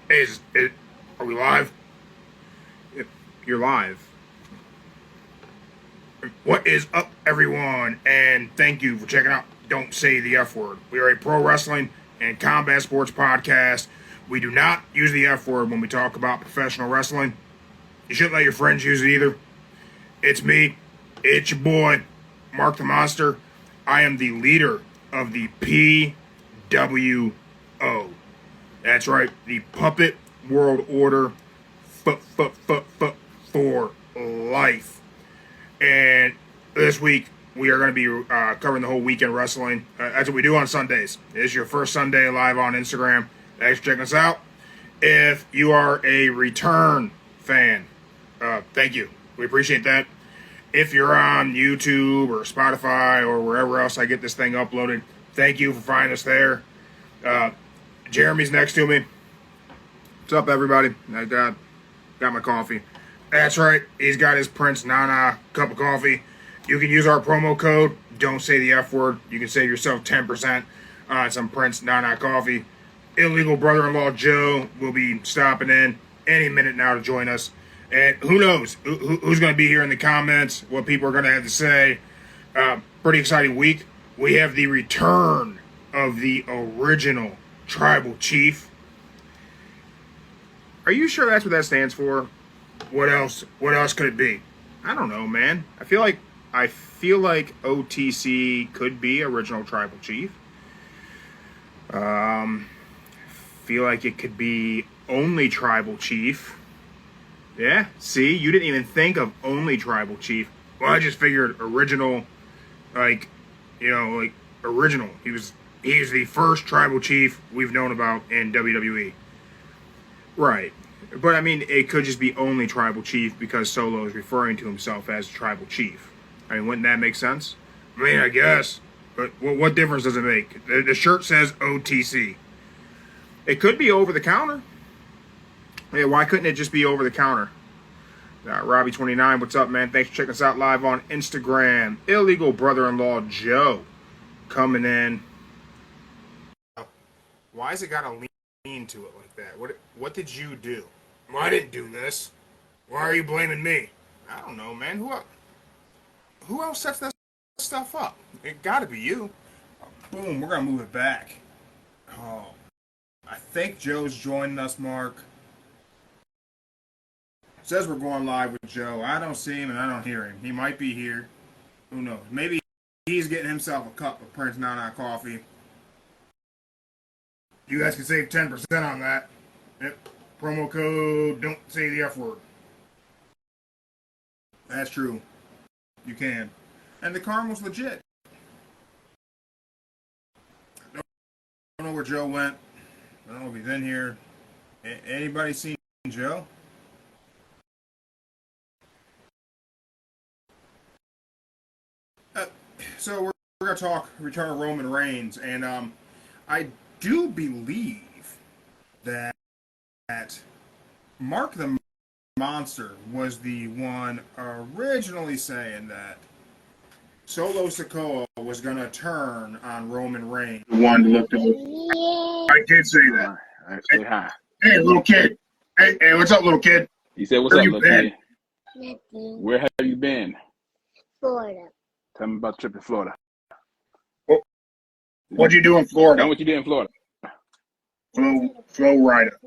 Are we live? If you're live. What is up, everyone? And thank you for checking out Don't Say the F Word. We are a pro wrestling and combat sports podcast. We do not use the F word when we talk about professional wrestling. You shouldn't let your friends use it either. It's me. It's your boy, Mark the Monster. I am the leader of the PWO. That's right, the Puppet World Order for life. And this week, we are going to be covering the whole weekend wrestling. That's what we do on Sundays. This is your first Sunday live on Instagram. Thanks for checking us out. If you are a return fan, thank you. We appreciate that. If you're on YouTube or Spotify or wherever else I get this thing uploaded, thank you for finding us there. Jeremy's next to me. What's up, everybody? I got my coffee. That's right. He's got his Prince Nana cup of coffee. You can use our promo code. Don't say the F word. You can save yourself 10% on some Prince Nana coffee. Illegal brother-in-law Joe will be stopping in any minute now to join us. And who knows who's going to be here in the comments, what people are going to have to say. Pretty exciting week. We have the return of the original tribal chief. Are you sure that's what that stands for? What else? What else could it be? I don't know, man. I feel like OTC could be original tribal chief. Feel like it could be only tribal chief. Yeah. See, you didn't even think of only tribal chief. Well, I just figured original, original. He's the first tribal chief we've known about in WWE. Right. But I mean, it could just be only tribal chief because Solo is referring to himself as tribal chief. I mean, wouldn't that make sense? I mean, I guess. But what difference does it make? The shirt says OTC. It could be over the counter. Yeah, why couldn't it just be over the counter? Robbie29, what's up, man? Thanks for checking us out live on Instagram. Illegal brother-in-law Joe coming in. Why has it got a lean to it like that? What did you do? Well, I didn't do this. Why are you blaming me? I don't know, man. Who else sets that stuff up? It gotta be you. Boom, we're gonna move it back. Oh, I think Joe's joining us, Mark. Says we're going live with Joe. I don't see him and I don't hear him. He might be here. Who knows? Maybe he's getting himself a cup of Prince Nana coffee. You guys can save 10% on that. Yep. Promo code, don't say the F word. That's true. You can. And the caramel's legit. I don't know where Joe went. I don't know if he's in here. Anybody seen Joe? So we're going to talk Return of Roman Reigns. And I do believe that Mark the Monster was the one originally saying that Solo Sikoa was going to turn on Roman Reigns. The one to look to. I did say that. Actually, hi. Hey, little kid. Hey, what's up, little kid? You said, what's Where up, you little been? kid? Nothing. Where have you been? Florida. Tell me about the trip to Florida. What'd you do in Florida? Tell me what you did in Florida. Flow rider.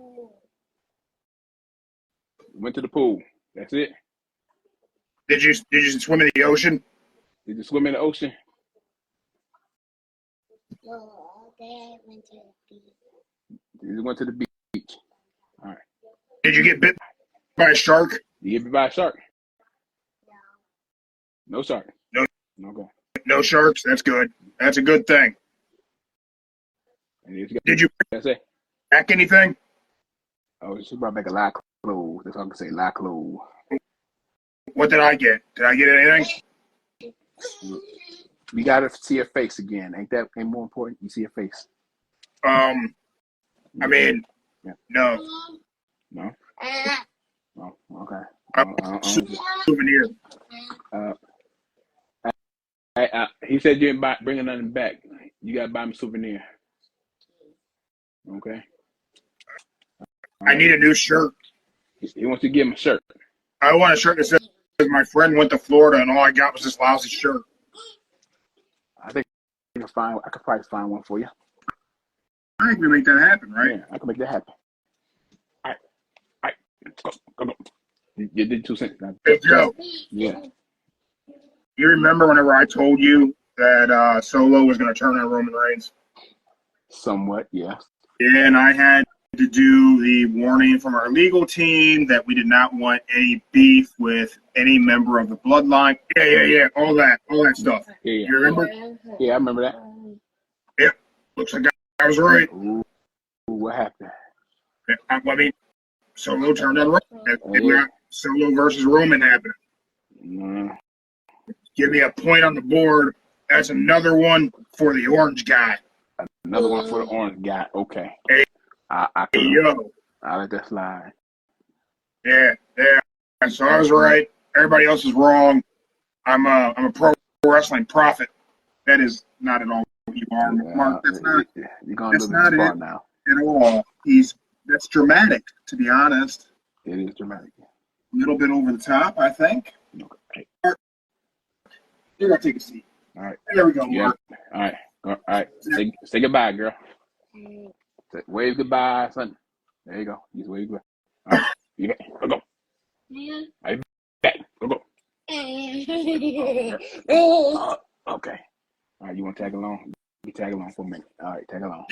Went to the pool. That's it. Did you swim in the ocean? Did you swim in the ocean? No, Dad went to the beach. You went to the beach. All right. Did you get bit by a shark? You get bit by a shark? No. No shark? No. Okay. No sharks? That's good. That's a good thing. Did you say? Back anything? Oh, she brought back a lot of clothes. That's all I can say, a lot of clothes. What did I get? Did I get anything? We got to see her face again. Ain't that more important? You see her face. I mean, yeah. No. No? Oh, okay. Souvenir. He said you ain't bringing nothing back. You got to buy him a souvenir. Okay? I need a new shirt. He wants to give him a shirt. I want a shirt that says my friend went to Florida and all I got was this lousy shirt. I think I could probably find one for you. I think we make that happen, right? Yeah, I can make that happen. All right, go. You did 2 cents now. Hey, Joe. Yeah. You remember whenever I told you that Solo was going to turn on Roman Reigns? Somewhat, yes. And I had to do the warning from our legal team that we did not want any beef with any member of the bloodline. Yeah. All that stuff. Yeah. You remember? Yeah, I remember that. Yep. Looks like I was right. Ooh, what happened? I mean, Solo turned on Roman. We got Solo versus Roman happening. Give me a point on the board. That's another one for the orange guy. Another one for the orange guy. Okay. Hey, I let that slide. Yeah. So I was right. Everybody else is wrong. I'm a pro wrestling prophet. That is not at all what you are, Mark. That's not. You're gonna that's live not in it now. At all. That's dramatic, to be honest. It is dramatic. A little bit over the top, I think. Okay. You're gonna take a seat. All right. There we go, Mark. All right. Say goodbye, girl. Wave goodbye, son. There you go. Just wave goodbye. All right. You got, go. All right. Back. Go. Okay. All right. You want to tag along? You tag along for a minute. All right. Tag along.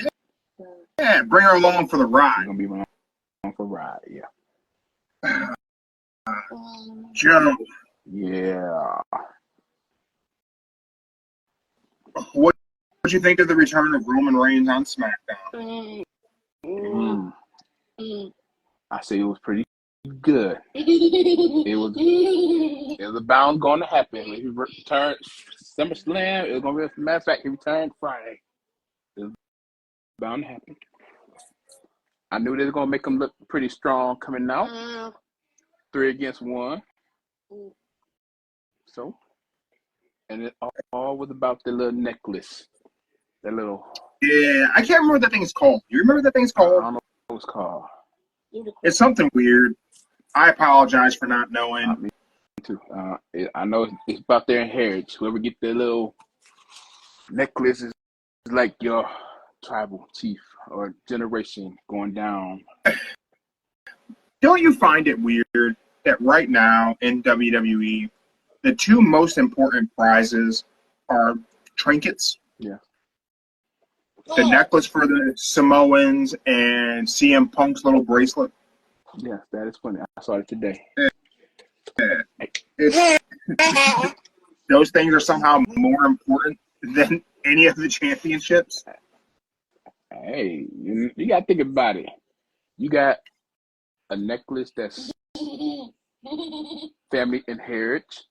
Yeah, bring her along for the ride. You're gonna be along for a ride. Yeah. Joe. Yeah. What did you think of the return of Roman Reigns on SmackDown? I say it was pretty good. It was about going to happen. He returned SummerSlam. It was gonna be, as a matter of fact, he returned Friday. It was bound to happen. I knew they were gonna make him look pretty strong coming out. 3 against 1. So, and it all was about the little necklace. That little. Yeah, I can't remember what that thing's called. You remember what that thing's I called? don't know what it's called. It's something weird. I apologize for not knowing. Me too. I know it's about their inheritance. Whoever get their little necklace is like your tribal chief or generation going down. Don't you find it weird that right now in WWE, the 2 most important prizes are trinkets? Yeah. The necklace for the Samoans and CM Punk's little bracelet. Yes, that is funny. I saw it today. Those things are somehow more important than any of the championships. Hey, you got to think about it. You got a necklace that's family inheritance.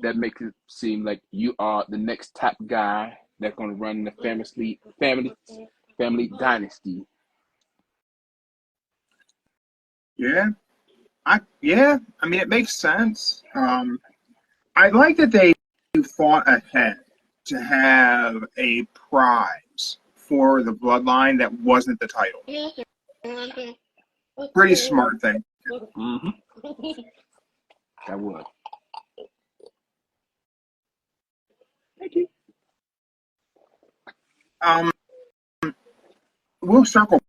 That makes it seem like you are the next top guy that's going to run the family dynasty. Yeah. I mean, it makes sense. I like that they thought ahead to have a prize for the bloodline that wasn't the title. Pretty smart thing. Mm-hmm. That was. Thank you. We'll circle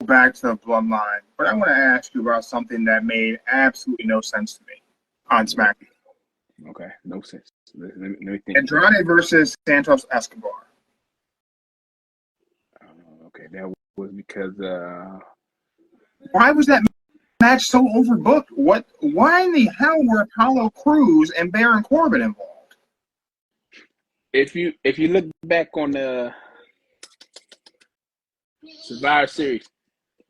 back to the bloodline, but I want to ask you about something that made absolutely no sense to me on SmackDown. Okay, no sense. Let me think. Andrade versus Santos Escobar. Okay, that was because. Why was that match so overbooked? Why in the hell were Apollo Crews and Baron Corbin involved? If you look back on the Survivor Series,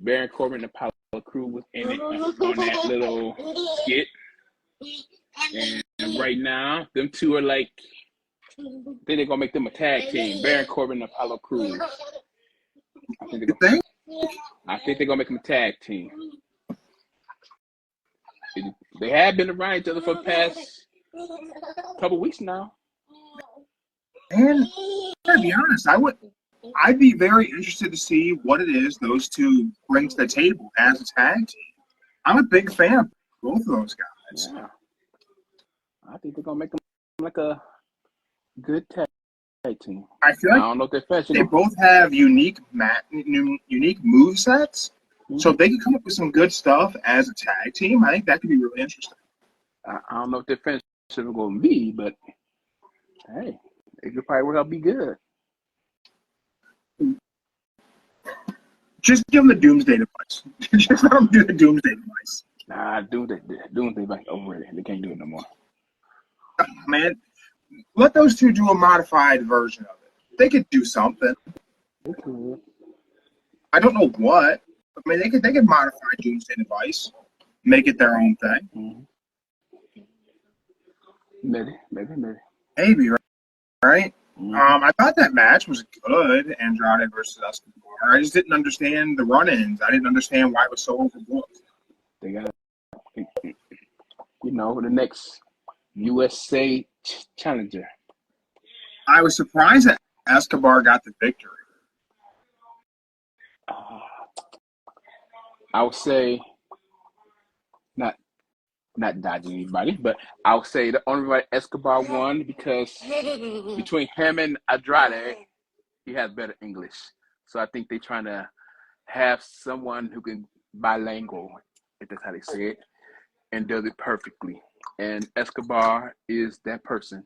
Baron Corbin and Apollo Crews was in it on that little skit. And right now, them 2 are like, I think they're gonna make them a tag team. Baron Corbin and Apollo Crews. I think they're gonna make them a tag team. They have been around each other for the past couple weeks now. And to be honest, I'd be very interested to see what it is those two bring to the table as a tag team. I'm a big fan of both of those guys. Yeah. I think they're gonna make them like a good tag team. I feel I like don't know if they're they fashionable. both have unique move sets. So if they can come up with some good stuff as a tag team, I think that could be really interesting. I don't know if they're fashionable gonna be, but hey, it could probably work out be good. Just give them the Doomsday device. Just let them do the Doomsday device. Nah, Doomsday back overrated. They can't do it no more. Man, let those two do a modified version of it. They could do something. They could. I don't know what. I mean, they could modify Doomsday device, make it their own thing. Maybe. Maybe, right? Mm-hmm. I thought that match was good, Andrade versus Escobar. I just didn't understand the run-ins. I didn't understand why it was so overbooked. They got, the next USA challenger. I was surprised that Escobar got the victory. I would say not dodging anybody, but I would say the only reason Escobar won because between him and Andrade, he has better English. So I think they're trying to have someone who can bilingual, if that's how they say it, and does it perfectly. And Escobar is that person.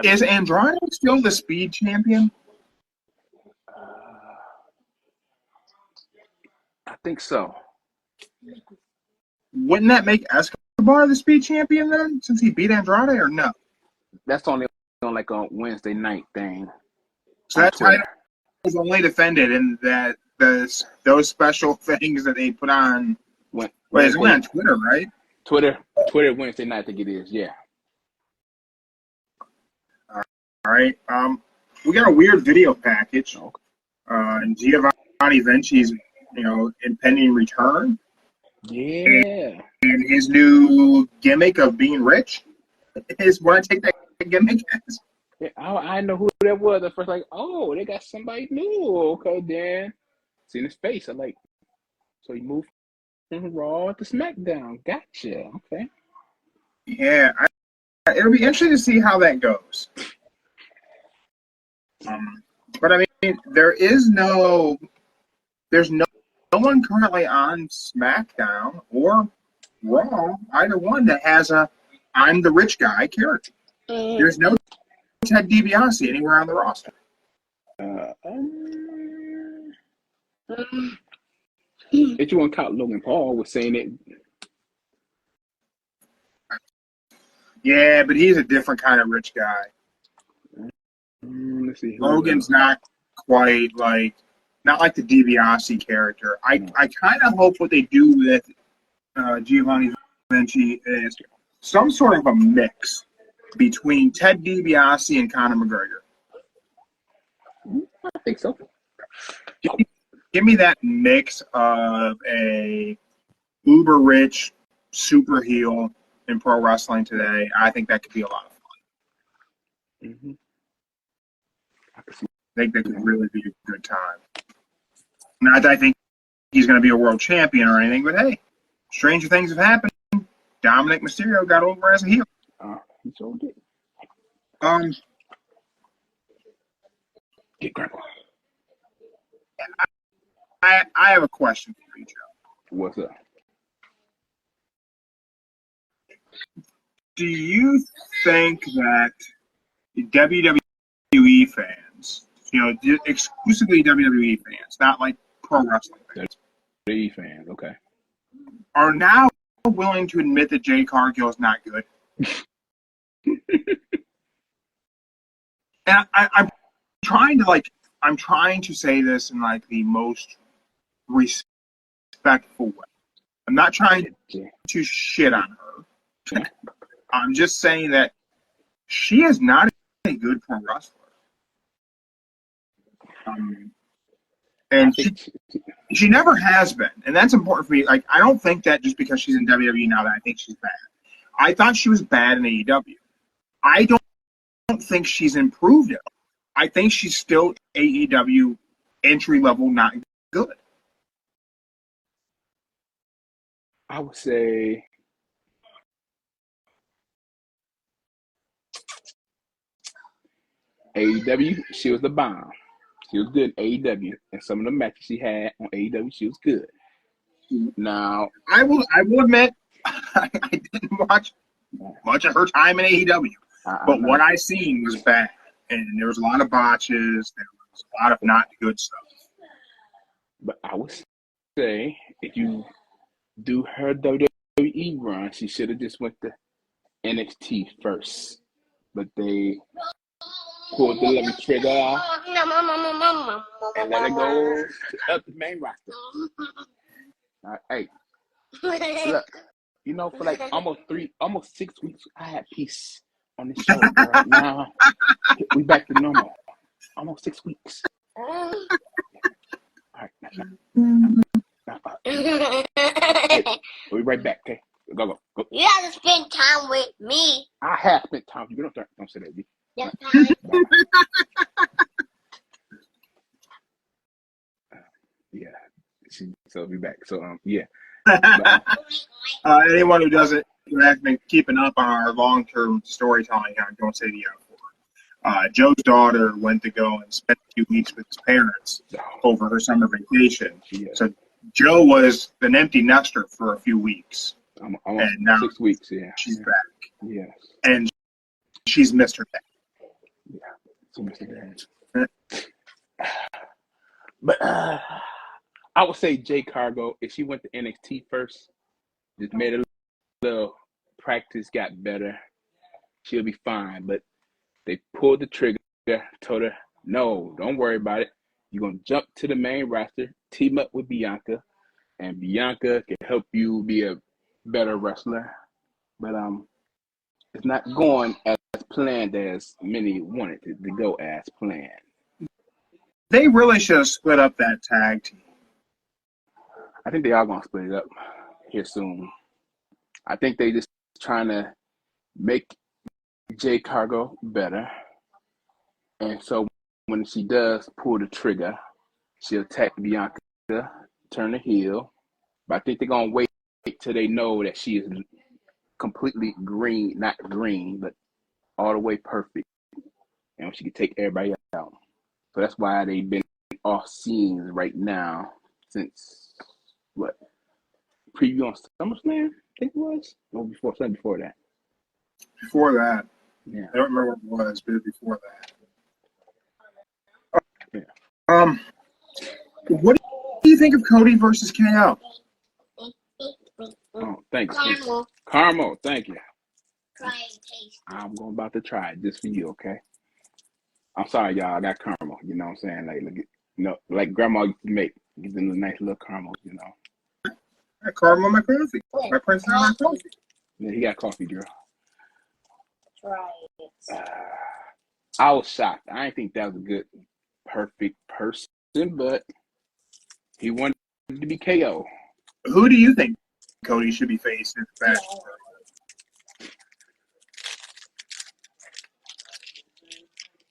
Is Andrade still the speed champion? I think so. Wouldn't that make Escobar the speed champion then, since he beat Andrade, or no? That's only on like a Wednesday night thing. So that title was only defended in that those special things that they put on. Wait, it's only on Twitter, right? Twitter Wednesday night, I think it is. Yeah. All right. We got a weird video package. And Giovanni Vinci's, impending return. Yeah. And his new gimmick of being rich is what I take that gimmick as. Yeah, I know who that was at first. Like, oh, they got somebody new. Okay, then seen his face. I'm like, so he moved from Raw to SmackDown. Gotcha. Okay. Yeah, it'll be interesting to see how that goes. But I mean, there's no one currently on SmackDown or Raw, either one, that has a "I'm the rich guy" character. There's no Ted DiBiase anywhere on the roster. If you want to count Logan Paul was saying it. Yeah, but he's a different kind of rich guy. Let's see. Logan's not quite not like the DiBiase character. I kind of hope what they do with Giovanni Vinci is some sort of a mix between Ted DiBiase and Conor McGregor. I think so. Give me that mix of a uber rich super heel in pro wrestling today. I think that could be a lot of fun. Mm-hmm. I think that could really be a good time. Not that I think he's going to be a world champion or anything, but hey, stranger things have happened. Dominic Mysterio got over as a heel. He sure did. Get Grandpa. I have a question for you, Joe. What's up? Do you think that WWE fans, exclusively WWE fans, not like pro wrestling fans, WWE fans, okay, are now willing to admit that Jay Cargill is not good? And I'm trying to say this in the most respectful way. I'm not trying to shit on her. I'm just saying that she is not a good pro wrestler. And she never has been. And that's important for me. I don't think that just because she's in WWE now that I think she's bad. I thought she was bad in AEW. I don't think she's improved it. I think she's still AEW entry level, not good. I would say AEW, she was the bomb. She was good in AEW, and some of the matches she had on AEW, she was good. Now, I will admit, I didn't watch much of her time in AEW, but what I seen was bad, and there was a lot of botches. There was a lot of not good stuff. but I would say if you do her WWE run, she should have just went to NXT first, but they pulled the little trigger off and let it go up the main roster. Hey, look, you know, for like almost 6 weeks, I had peace on this show, bro. Now we back to normal. Almost 6 weeks. All right, hey, we'll be right back, okay? Go. You have to spend time with me. I have spent time with you. Don't say that, B. Yes, Yeah. So we'll be back. So yeah. Anyone who doesn't, who has been keeping up on our long-term storytelling on Don't Say the F Word, Joe's daughter went to go and spend a few weeks with his parents over her summer vacation. Yeah. So Joe was an empty nester for a few weeks. Almost and now 6 weeks, yeah. She's back. Yes. And she's missed her dad. Yeah. She missed her dad. But I would say Jade Cargo, if she went to NXT first, just made a little practice, got better, she'll be fine. But they pulled the trigger, told her, no, don't worry about it. You're going to jump to the main roster, team up with Bianca, and Bianca can help you be a better wrestler. But it's not going as planned as many wanted it to go as planned. They really should have split up that tag team. I think they are going to split it up here soon. I think they just trying to make Jade Cargo better. And so when she does pull the trigger, she'll attack Bianca, turn the heel. But I think they're going to wait till they know that she is completely green, not green, but all the way perfect. And she can take everybody out. So that's why they've been off scenes right now since, what, preview on SummerSlam, I think it was? Or before that. Before that. Yeah. I don't remember what it was, but before that. Yeah. What do you think of Cody versus KO? Oh, thanks. Caramel, thank you. I'm about to try it just for you, okay? I'm sorry, y'all. I got caramel. You know what I'm saying? Like Grandma used to make. Give them a nice little caramel, you know. I caramel my coffee. My prince and my coffee. Yeah, he got coffee, girl. Try it. I was shocked. I didn't think that was a good, perfect person, but he wanted to be KO. Who do you think Cody should be facing in the back?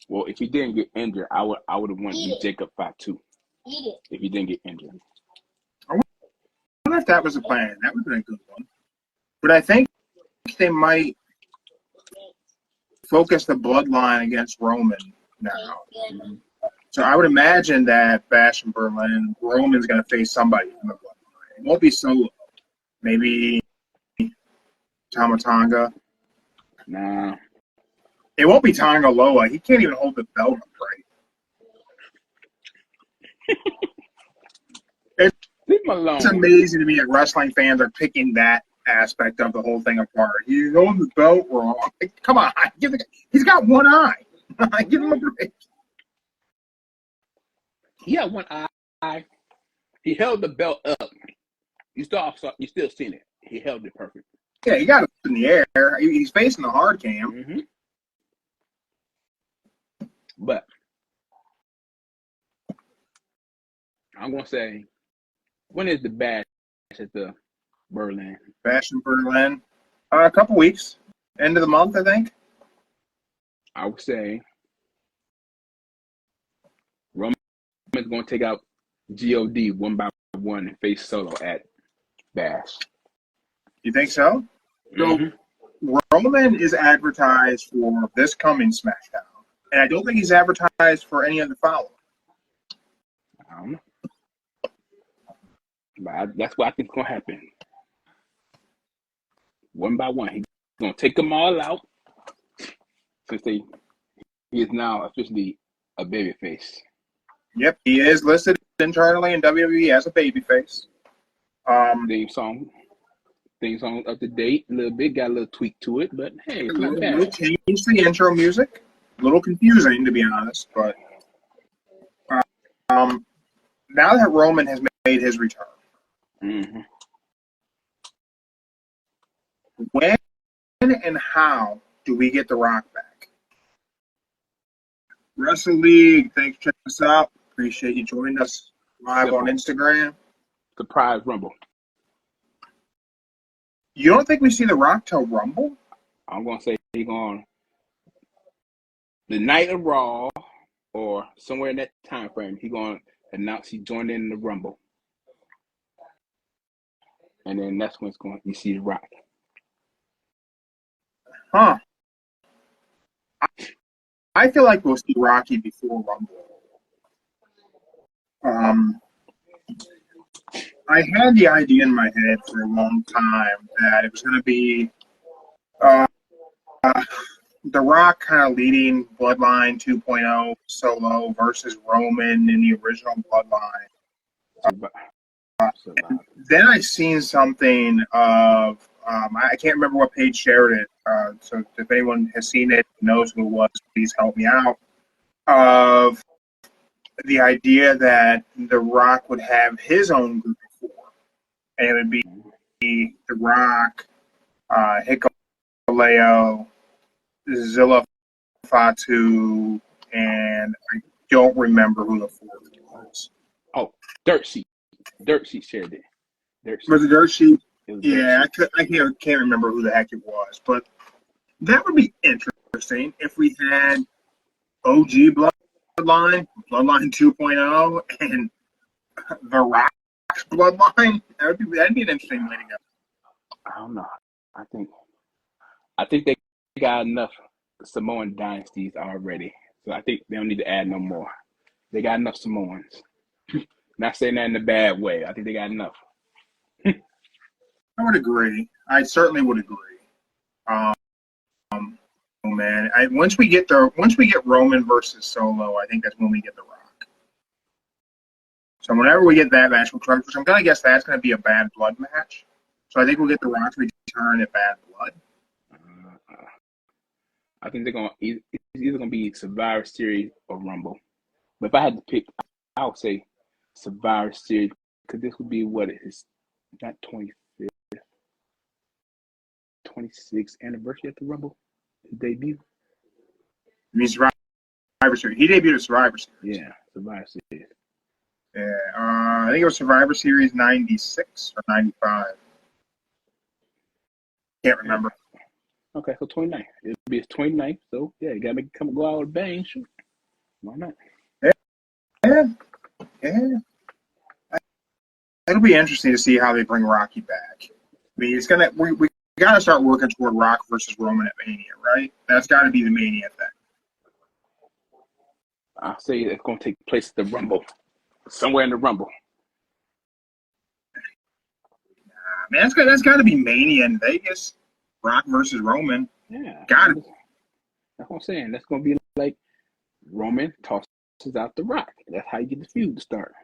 Well, if he didn't get injured, I would have wanted Jacob Fatu. If he didn't get injured. I wonder if that was the plan. That would have been a good one. But I think they might focus the bloodline against Roman now. So I would imagine that Bash in Berlin, Roman's going to face somebody from the bloodline. It won't be Solo. Maybe Tama Tonga. Nah. It won't be Tonga Loa. He can't even hold the belt upright. Leave him alone. It's amazing to me that wrestling fans are picking that aspect of the whole thing apart. He's holding the belt wrong. Come on. He's got one eye. Give him a break. He had one eye. He held the belt up. You still seen it. He held it perfect. Yeah, he got it in the air. He's facing the hard cam. Mm-hmm. But I'm going to say, when is the bash at the Berlin? Bash in Berlin. A couple weeks. End of the month, I think. I would say Roman's going to take out God one by one and face Solo at Bash. You think so? Mm-hmm. So Roman is advertised for this coming SmackDown, and I don't think he's advertised for any of the following. I don't know. But that's what I think is going to happen. One by one. He's going to take them all out since he is now officially a babyface. Yep, he is listed internally in WWE as a babyface. Theme song up to date. A little bit, got a little tweak to it, but hey, it's not We'll bad. change the intro music. A little confusing, to be honest, but now that Roman has made his return, Mm-hmm. when and how do we get The Rock back? Wrestle League, thanks for checking us out. Appreciate you joining us live on Instagram. Surprise Rumble. You don't think we see The Rock till Rumble? I'm going to say he's on the night of Raw or somewhere in that time frame. He's going to announce he joined in the Rumble. And then that's when you see The Rock. Huh. I feel like we'll see Rocky before Rumble. I had the idea in my head for a long time that it was going to be The Rock kind of leading Bloodline 2.0 Solo versus Roman in the original Bloodline. Then I seen something of I can't remember what page shared it. So if anyone has seen it, knows who it was, please help me out. Of the idea that The Rock would have his own group of four, and it would be The Rock, Hikuleo, Zilla Fatu, and I don't remember who the fourth was. Oh, Dirt Sheet. Dirt Sheet shared it. Was it Dirt Sheet? Yeah, I can't remember who the heck it was, but that would be interesting if we had OG Bloodline 2.0, and The Rock's Bloodline. That'd be an interesting way to go. I don't know. I think they got enough Samoan dynasties already, so I think they don't need to add no more. They got enough Samoans. Not saying that in a bad way. I think they got enough. I would agree. I certainly would agree. Oh man, once we get Roman versus Solo, I think that's when we get The Rock. So whenever we get that match, which I'm gonna guess that's gonna be a Bad Blood match. So I think we'll get The Rock return at Bad Blood. I think it's either gonna be Survivor Series or Rumble. But if I had to pick, I would say Survivor Series because this would be what it is, not 25th, 26th anniversary of the Rumble, his debut. I mean Survivor Series. He debuted at Survivor Series. Yeah, Survivor Series. Yeah, I think it was Survivor Series 96 or 95. Can't remember. Okay, so 29th. It'll be his 29th, so yeah, you gotta make it go out with a bang. Sure. Why not? Yeah. It'll be interesting to see how they bring Rocky back. I mean, we gotta start working toward Rock versus Roman at Mania, right? That's got to be the Mania thing. I'll say it's gonna take place at the Rumble, somewhere in the Rumble. Man, that's got to be Mania in Vegas. Rock versus Roman. Yeah, got it. That's what I'm saying. That's gonna be like Roman tosses out the Rock. That's how you get the feud to start.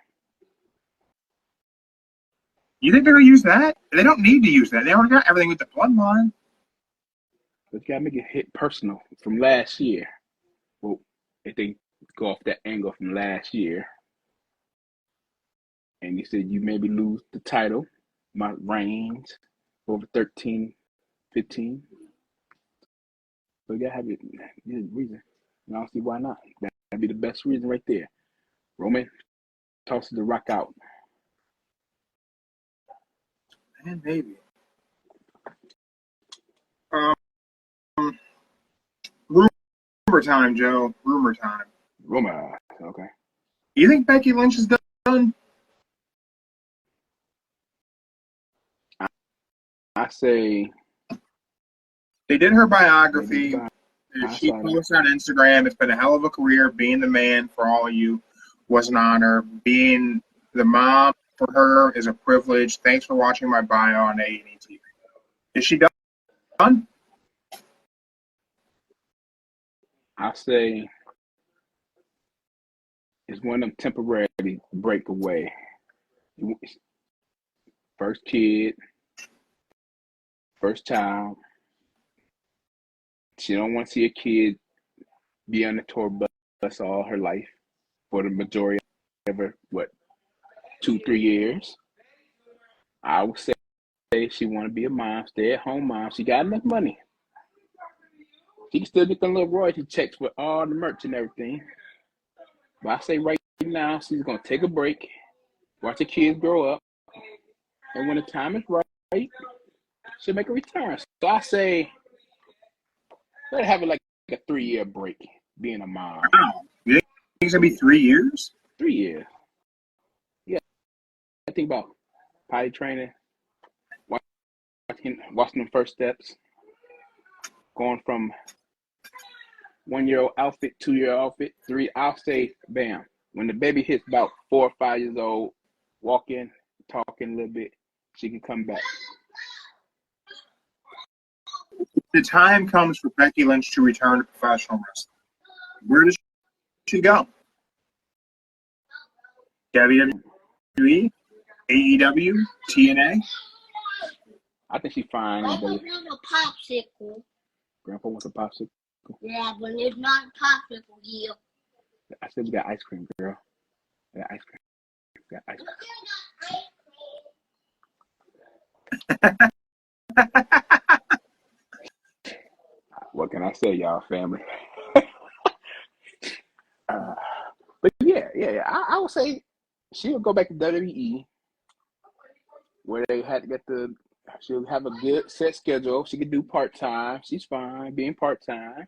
You think they're gonna use that? They don't need to use that. They already got everything with the Bloodline. But you gotta make it hit personal from last year. Well, if they go off that angle from last year, and you said you maybe lose the title, my reigns over 13, 15. So you gotta have it. Reason. And I don't see why not. That'd be the best reason right there. Roman tosses the Rock out. And maybe. Rumor time, Joe. Rumor time. Rumor. Okay. You think Becky Lynch is done? I say They did her they biography. did I She saw that. posted on Instagram. It's been a hell of a career. Being the man for all of you was an honor. Being the mom for her is a privilege. Thanks for watching my bio on A&E TV. Is she done? I say it's one of them temporary breakaway. First kid, first child. She don't want to see a kid be on the tour bus all her life for the majority of her, 2-3 years. I would say she want to be a mom, stay at home mom. She got enough money. She can still get them little royalty checks with all the merch and everything. But I say right now she's gonna take a break, watch the kids grow up, and when the time is right, she'll make a return. So I say let her have it like a 3-year break being a mom. Wow. You think it's going to be 3 years? 3 years. Yeah. I think about potty training, watching them first steps, going from 1-year-old outfit, 2-year outfit, 3. I'll say, bam. When the baby hits about 4 or 5 years old, walking, talking a little bit, she can come back. The time comes for Becky Lynch to return to professional wrestling. Where does she go? WWE, AEW, TNA. I think she's fine. Why don't you have a popsicle? Grandpa wants a popsicle. Yeah, but it's not popsicle here. I said we got ice cream, girl. We got ice cream. We got ice cream. What can I say, y'all, family? But yeah. I would say she'll go back to WWE where they had to get she'll have a good set schedule. She can do part-time. She's fine being part-time.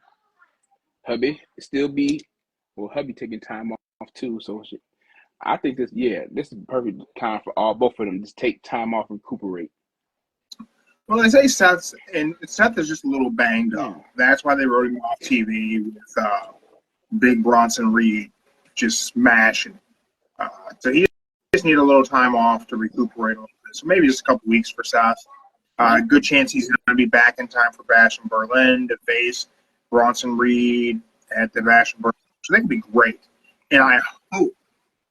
Hubby taking time off too. So I think this is perfect time for both of them. Just take time off and recuperate. Well, they say Seth is just a little banged up. Yeah. That's why they wrote him off TV with Big Bronson Reed just smashing. So he just need a little time off to recuperate a little bit. So maybe just a couple weeks for Seth. Good chance he's going to be back in time for Bash in Berlin to face Bronson Reed at the Bash in Berlin. So that could be great. And I hope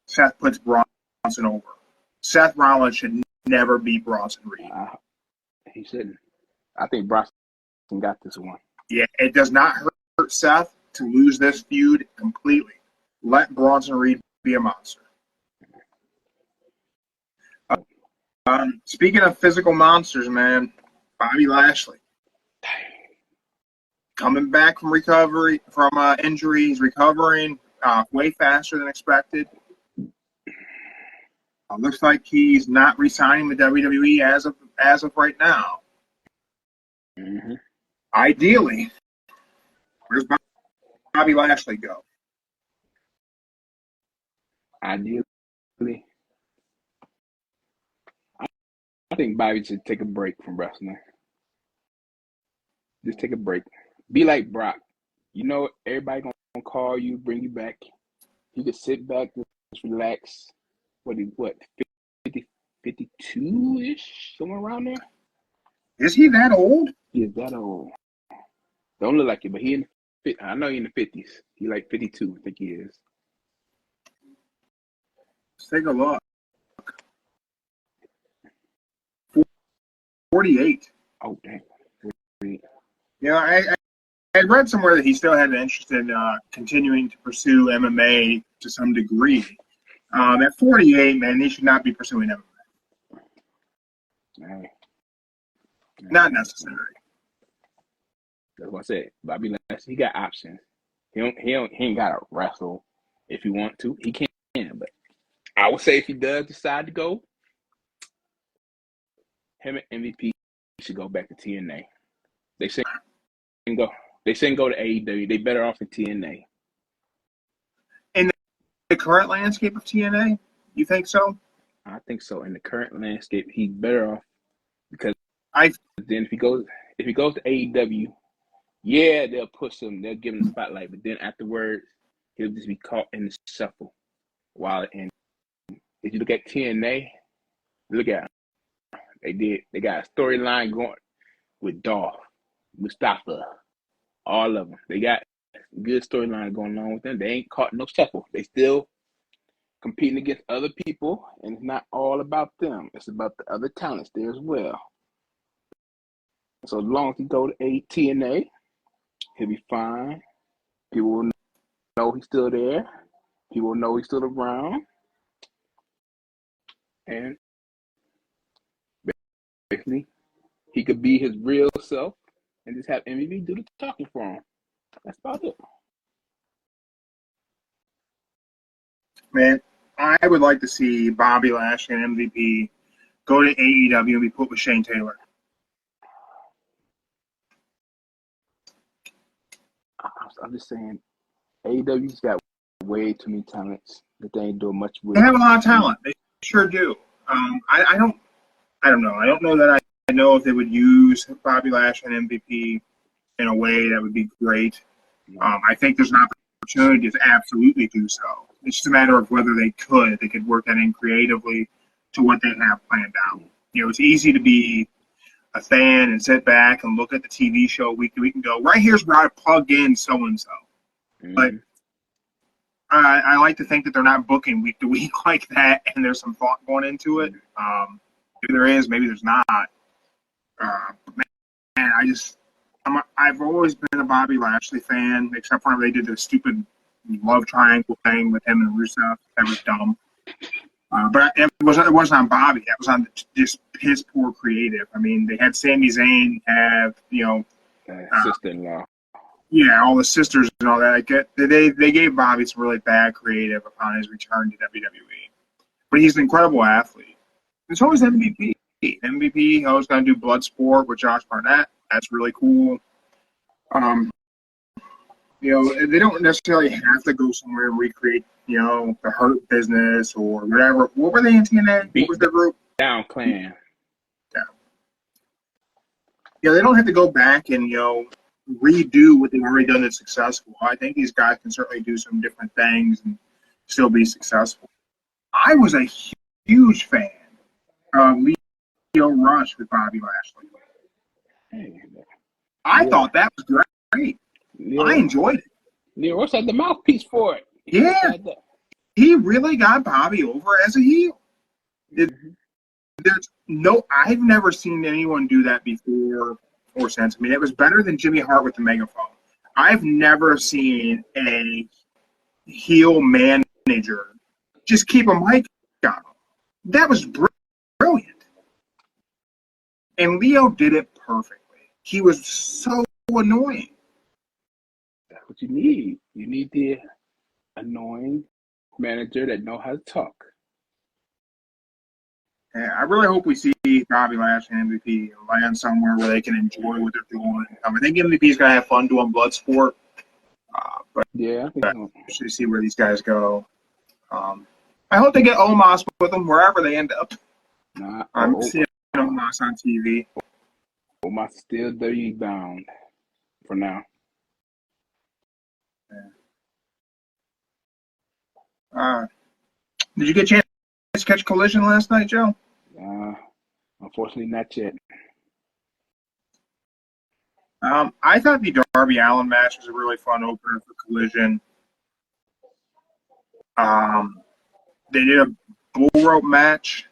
Seth puts Bronson over. Seth Rollins should never beat Bronson Reed. He shouldn't. I think Bronson got this one. Yeah, it does not hurt Seth to lose this feud completely. Let Bronson Reed be a monster. Speaking of physical monsters, man, Bobby Lashley coming back from injury. He's recovering way faster than expected. Looks like he's not re-signing with WWE as of right now. Mm-hmm. Ideally, where's Bobby Lashley go? Ideally, I think Bobby should take a break from wrestling. Just take a break. Be like Brock. You know, everybody gonna call you, bring you back. You can sit back, just relax. What 52-ish, somewhere around there? Is he that old? He is that old. Don't look like it, but I know he in the 50s. He like 52, I think he is. Let's take a look. 48. Oh, dang. Yeah, I read somewhere that he still had an interest in continuing to pursue MMA to some degree. At 48, man, he should not be pursuing MMA. Dang. Not necessary. That's what I said. Bobby Lashley, he got options. He ain't gotta wrestle if he want to. He can, but I would say if he does decide to go, him and MVP should go back to TNA. They shouldn't go to AEW. They better off in TNA. And the current landscape of TNA? You think so? I think so. In the current landscape, he's better off because I then if he goes to AEW, yeah, they'll push him, they'll give him the spotlight, but then afterwards, he'll just be caught in the shuffle. While and if you look at TNA, look at they got a storyline going with Dolph, Mustafa, all of them. They got good storyline going on with them. They ain't caught no shuffle. They still competing against other people, and it's not all about them. It's about the other talents there as well. So as long as he go to TNA, he'll be fine. People will know he's still there. People will know he's still around. And basically, he could be his real self and just have MVP do the talking for him. That's about it. Man, I would like to see Bobby Lashley and MVP go to AEW and be put with Shane Taylor. I'm just saying, AEW's got way too many talents that they ain't doing much with. They have a lot of talent. They sure do. I don't know. I don't know that I know if they would use Bobby Lashley and MVP in a way that would be great. I think there's an opportunity to absolutely do so. It's just a matter of whether they could. They could work that in creatively to what they have planned out. You know, it's easy to be a fan and sit back and look at the TV show week to week and go, right here's where I plug in so-and-so. Mm-hmm. But I like to think that they're not booking week to week like that, and there's some thought going into it. Maybe there is, maybe there's not. But man, I've always been a Bobby Lashley fan, except for when they did the stupid love triangle thing with him and Rusev. That was dumb. But it wasn't on Bobby. That was on just piss poor creative. I mean, they had Sami Zayn have sister-in-law. Yeah, all the sisters and all that. They gave Bobby some really bad creative upon his return to WWE. But he's an incredible athlete. And so is MVP. MVP, I was going to do Bloodsport with Josh Barnett. That's really cool. They don't necessarily have to go somewhere and recreate, the Hurt Business or whatever. What were they in TNA? What was their group? Down Clan. Yeah, they don't have to go back and, redo what they've already done that's successful. I think these guys can certainly do some different things and still be successful. I was a huge fan of Leo Rush with Bobby Lashley. I thought that was great. I enjoyed it. Leo Rush had the mouthpiece for it. He really got Bobby over as a heel. I've never seen anyone do that before or since. I mean, it was better than Jimmy Hart with the megaphone. I've never seen a heel manager just keep a mic on him. That was brilliant. And Leo did it perfectly. He was so annoying. That's what you need. You need the annoying manager that know how to talk. Yeah, I really hope we see Bobby Lashley and MVP land somewhere where they can enjoy what they're doing. I think MVP's going to have fun doing Bloodsport. But yeah, I think actually see where these guys go. I hope they get Omos with them wherever they end up. I'm seeing Omos on TV. Omos still WWE bound for now. Yeah. Did you get a chance to catch Collision last night, Joe? Unfortunately, not yet. I thought the Darby Allin match was a really fun opener for Collision. They did a bull rope match,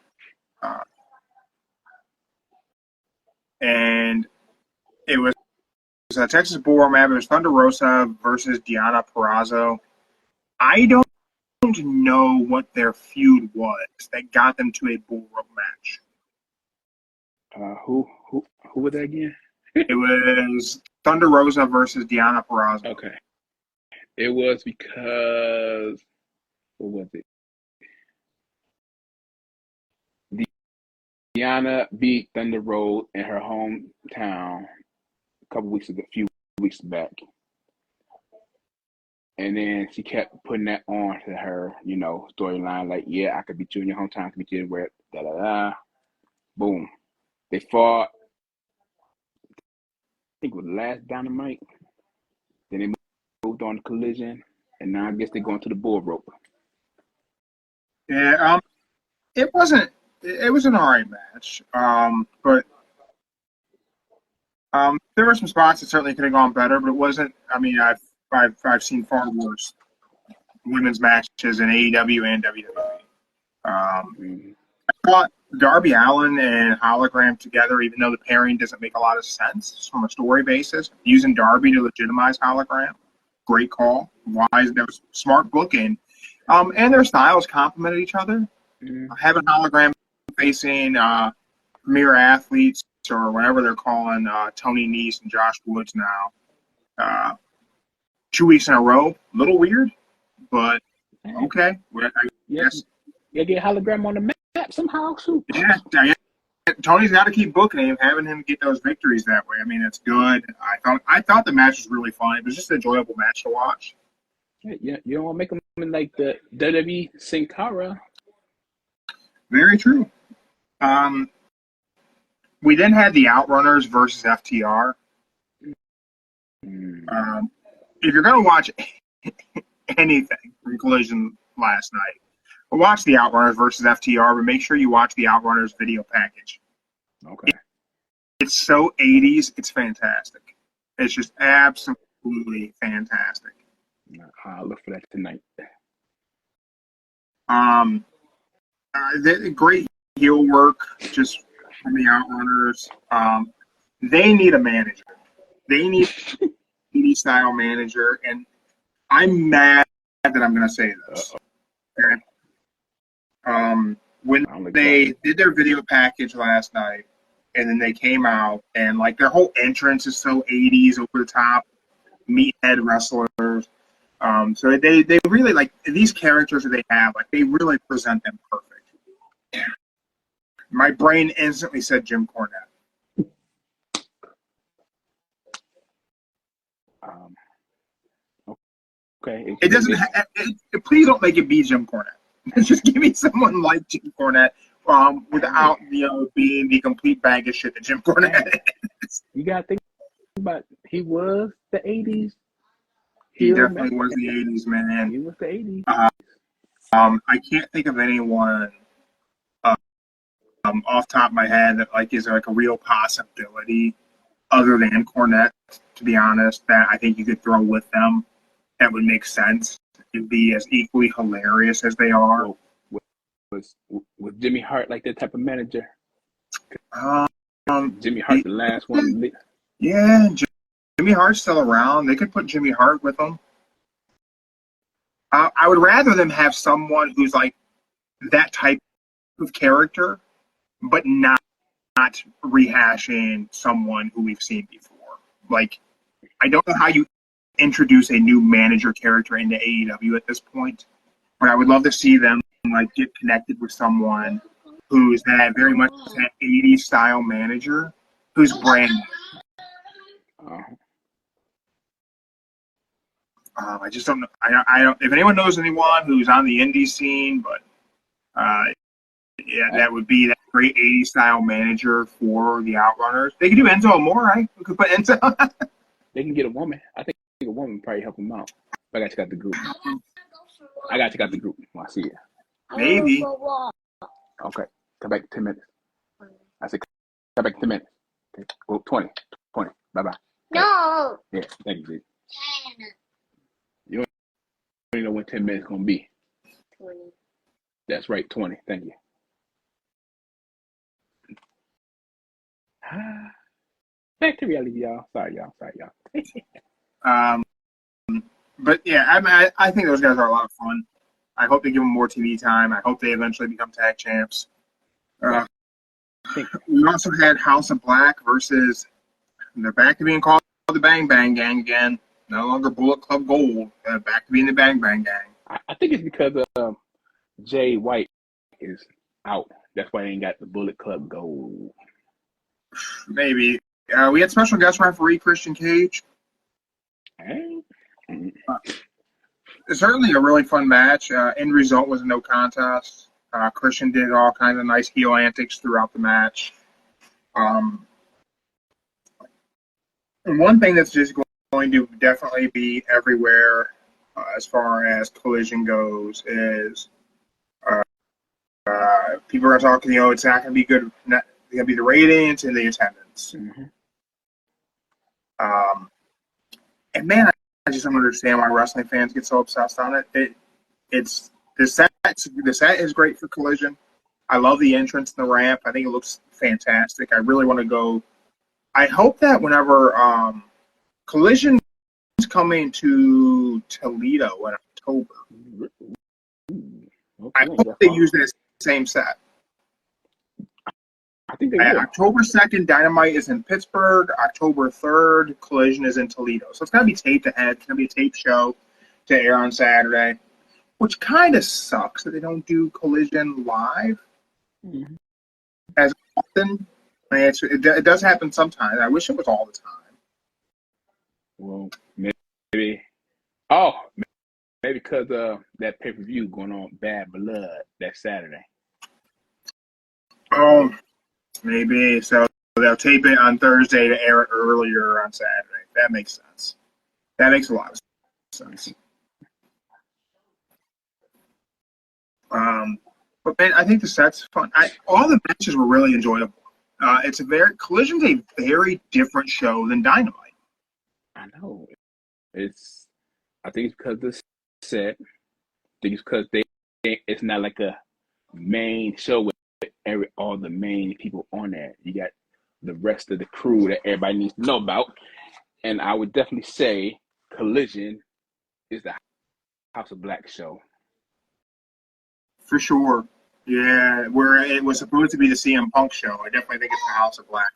and it was a Texas bull rope match. It was Thunder Rosa versus Deonna Purrazzo. I don't know what their feud was that got them to a bull rope match. Who was that again? It was Thunder Rosa versus Deonna Purrazzo. Okay. It was because what was it? Deonna beat Thunder Rosa in her hometown a few weeks back. And then she kept putting that on to her, storyline. Like, yeah, I could beat you in your hometown. I could beat you anywhere. Da da da. Boom. They fought. I think it was the last Dynamite. Then they moved on to Collision, and now I guess they're going to the bull rope. Yeah, it wasn't. It was an alright match. But there were some spots that certainly could have gone better, but it wasn't. I mean, I've seen far worse women's matches in AEW and WWE. Mhm. I thought Darby Allin and Hologram together, even though the pairing doesn't make a lot of sense from a story basis, using Darby to legitimize Hologram, great call. Wise, there was smart booking, and their styles complemented each other. Mhm. Having Hologram facing premier athletes or whatever they're calling Tony Nese and Josh Woods now. 2 weeks in a row, a little weird, but okay. I Yeah, guess, yeah, get Hologram on the map somehow too. yeah, Tony's got to keep booking him, having him get those victories that way. I mean, it's good. I thought the match was really fun. It was just an enjoyable match to watch. Yeah, you don't want to make them like the WWE Sin Cara. Very true. We then had the Outrunners versus FTR. If you're going to watch anything from Collision last night, watch the Outrunners versus FTR, but make sure you watch the Outrunners video package. Okay. It's so 80s, it's fantastic. It's just absolutely fantastic. I'll look for that tonight. Great heel work just from the Outrunners. They need a manager. They need a 80s style manager, and I'm mad that I'm going to say this. Okay? When they did their video package last night, and then they came out, and like their whole entrance is so 80s, over the top, meathead wrestlers. So they really, like, these characters that they have, like, they really present them perfect. My brain instantly said Jim Cornette. Okay. It doesn't. Please don't make it be Jim Cornette. Just give me someone like Jim Cornette, without being the complete bag of shit that Jim Cornette is. You gotta think about, he was the '80s. He definitely was the '80s, man. He was the '80s. I can't think of anyone off the top of my head that like is like a real possibility other than Cornette, to be honest, that I think you could throw with them that would make sense and be as equally hilarious as they are. Was Jimmy Hart like that type of manager? Jimmy Hart, the last one. Yeah, Jimmy Hart's still around. They could put Jimmy Hart with them. I would rather them have someone who's like that type of character, but not rehashing someone who we've seen before. Like, I don't know how you introduce a new manager character into AEW at this point, but I would love to see them like get connected with someone who's that very much that 80s style manager who's brand new. I just don't know. I don't. If anyone knows anyone who's on the indie scene, but yeah, that would be that great 80s style manager for the Outrunners. They could do Enzo Amore, right? We could put Enzo. They can get a woman. I think a woman would probably help them out. I got to check out the group. I got to check out the group when I see it. Maybe. Okay. Come back in 10 minutes. I said, come back in 10 minutes. Okay. Well, 20. Bye-bye. No. Yeah, thank you, dude. You don't even know when 10 minutes is going to be. 20. That's right, 20. Thank you. Back to reality, y'all. Sorry, y'all. But yeah, I think those guys are a lot of fun. I hope they give them more TV time. I hope they eventually become tag champs. We also had House of Black versus, they're back to being called the Bang Bang Gang again. No longer Bullet Club Gold. Back to being the Bang Bang Gang. I think it's because Jay White is out. That's why they ain't got the Bullet Club Gold. Maybe. We had special guest referee Christian Cage. Hey. certainly a really fun match. End result was a no contest. Christian did all kinds of nice heel antics throughout the match. And one thing that's just going to definitely be everywhere as far as Collision goes is people are talking, it's not going to be good. It's going to be the ratings and the attendance. Mm-hmm. And man, I just don't understand why wrestling fans get so obsessed on it. It's the set. The set is great for Collision. I love the entrance and the ramp. I think it looks fantastic. I really want to go. I hope that whenever Collision is coming to Toledo in October, Okay, I hope they use that same set. I think they will. October 2nd, Dynamite is in Pittsburgh. October 3rd, Collision is in Toledo. So it's going to be taped ahead. It's going to be a taped show to air on Saturday, which kind of sucks that they don't do Collision live as often. I mean, it does happen sometimes. I wish it was all the time. Well, maybe. Oh, maybe because that pay-per-view going on Bad Blood that Saturday. Oh, maybe. So they'll tape it on Thursday to air it earlier on Saturday. That makes sense. That makes a lot of sense. But man, I think the set's fun. All the matches were really enjoyable. Collision's a very different show than Dynamite. I know. I think it's because the set. I think it's because it's not like a main show with all the main people on there. You got the rest of the crew that everybody needs to know about. And I would definitely say Collision is the House of Black show. For sure. Yeah, where it was supposed to be the CM Punk show. I definitely think it's the House of Black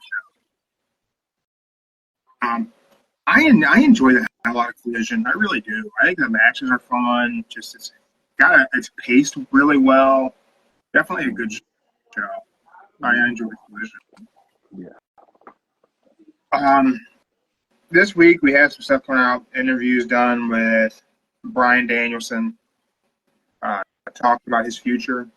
show. I enjoy the hell out of Collision. I really do. I think the matches are fun. Just it's paced really well. Definitely a good show. I enjoy Collision. Yeah. This week we have some stuff coming out. Interviews done with Bryan Danielson. Talked about his future.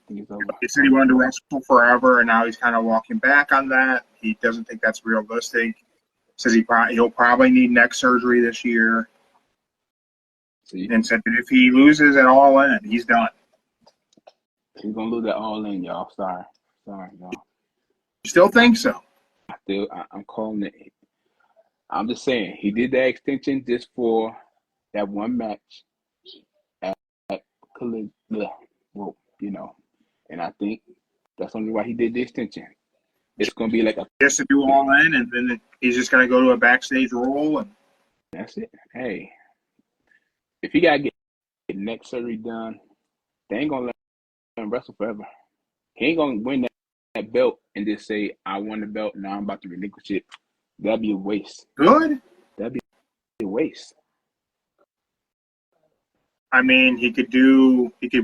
He said he wanted to wrestle forever, and now he's kind of walking back on that. He doesn't think that's realistic. Says he'll probably need neck surgery this year. And said that if he loses at All In, he's done. He's gonna lose at All In, y'all. Sorry, y'all. You still think so? I'm calling it. I'm just saying he did that extension just for that one match at Collision. Well, and I think that's only why he did the extension. It's gonna be like just to do All In, and then he's just gonna go to a backstage role, and that's it. Hey, if he gotta get neck surgery done, they ain't gonna let him wrestle forever. He ain't gonna win that belt and just say, I won the belt, now I'm about to relinquish it. That'd be a waste. Good. That'd be a waste. I mean, he could